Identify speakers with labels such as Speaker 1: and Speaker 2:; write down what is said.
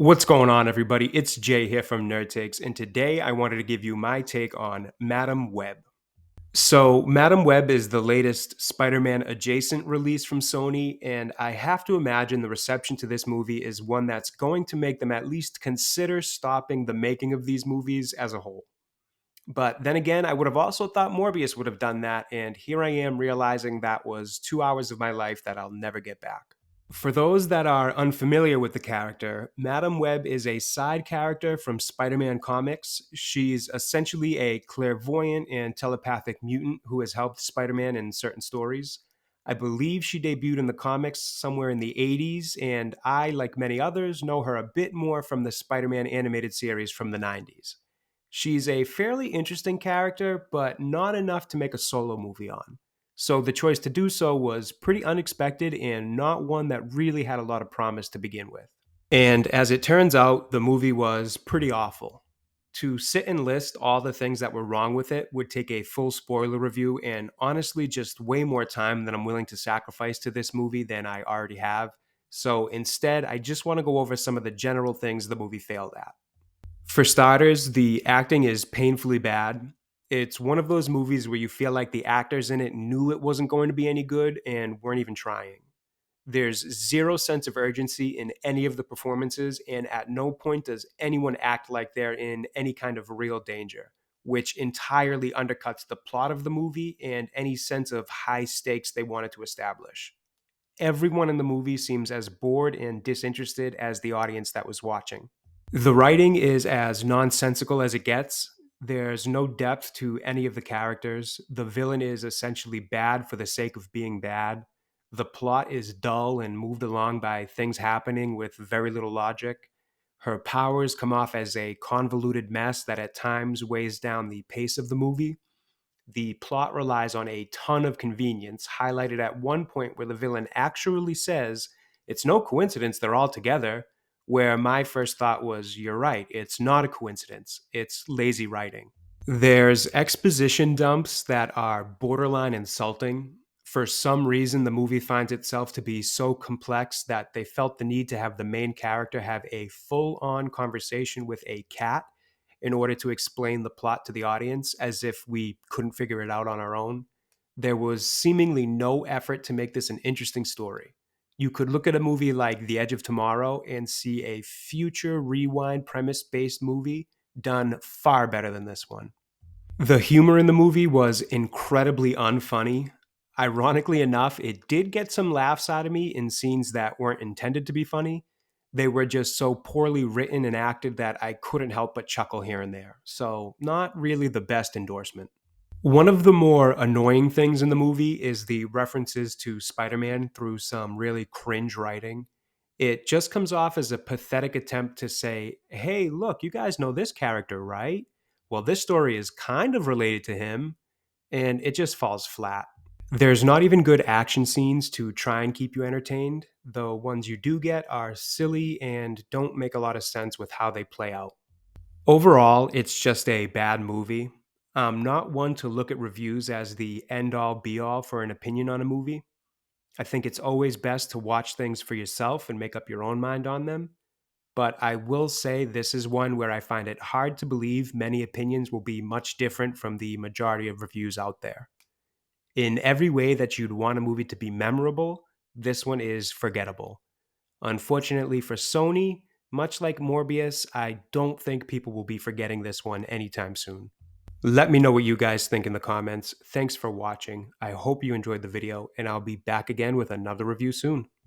Speaker 1: What's going on, everybody? It's Jay here from Nerd Takes, and today I wanted to give you my take on Madam Web. So, Madam Web is the latest Spider Man adjacent release from Sony, and I have to imagine the reception to this movie is one that's going to make them at least consider stopping the making of these movies as a whole. But then again, I would have also thought Morbius would have done that, and here I am realizing that was 2 hours of my life that I'll never get back. For those that are unfamiliar with the character, Madam Web is a side character from Spider Man comics. She's essentially a clairvoyant and telepathic mutant who has helped Spider Man in certain stories. I believe she debuted in the comics somewhere in the 80s, and I, like many others, know her a bit more from the Spider Man animated series from the 90s. She's a fairly interesting character, but not enough to make a solo movie on. So the choice to do so was pretty unexpected and not one that really had a lot of promise to begin with. And as it turns out, the movie was pretty awful. To sit and list all the things that were wrong with it would take a full spoiler review and honestly just way more time than I'm willing to sacrifice to this movie than I already have. So instead, I just want to go over some of the general things the movie failed at. For starters, the acting is painfully bad. It's one of those movies where you feel like the actors in it knew it wasn't going to be any good and weren't even trying. There's zero sense of urgency in any of the performances, and at no point does anyone act like they're in any kind of real danger, which entirely undercuts the plot of the movie and any sense of high stakes they wanted to establish. Everyone in the movie seems as bored and disinterested as the audience that was watching. The writing is as nonsensical as it gets. There's no depth to any of the characters. The villain is essentially bad for the sake of being bad. The plot is dull and moved along by things happening with very little logic. Her powers come off as a convoluted mess that at times weighs down the pace of the movie. The plot relies on a ton of convenience, highlighted at one point where the villain actually says, "It's no coincidence they're all together." Where my first thought was, you're right, it's not a coincidence, it's lazy writing. There's exposition dumps that are borderline insulting. For some reason, the movie finds itself to be so complex that they felt the need to have the main character have a full on conversation with a cat in order to explain the plot to the audience, as if we couldn't figure it out on our own. There was seemingly no effort to make this an interesting story. You could look at a movie like The Edge of Tomorrow and see a future rewind premise based movie done far better than this one. The humor in the movie was incredibly unfunny. Ironically enough, it did get some laughs out of me in scenes that weren't intended to be funny. They were just so poorly written and acted that I couldn't help but chuckle here and there. So, not really the best endorsement. One of the more annoying things in the movie is the references to Spider Man through some really cringe writing. It just comes off as a pathetic attempt to say, "Hey, look, you guys know this character, right? Well, this story is kind of related to him," and it just falls flat. There's not even good action scenes to try and keep you entertained. The ones you do get are silly and don't make a lot of sense with how they play out. Overall, it's just a bad movie. I'm not one to look at reviews as the end all be all for an opinion on a movie. I think it's always best to watch things for yourself and make up your own mind on them. But I will say this is one where I find it hard to believe many opinions will be much different from the majority of reviews out there. In every way that you'd want a movie to be memorable, this one is forgettable. Unfortunately for Sony, much like Morbius, I don't think people will be forgetting this one anytime soon. Let me know what you guys think in the comments. Thanks for watching. I hope you enjoyed the video, and I'll be back again with another review soon.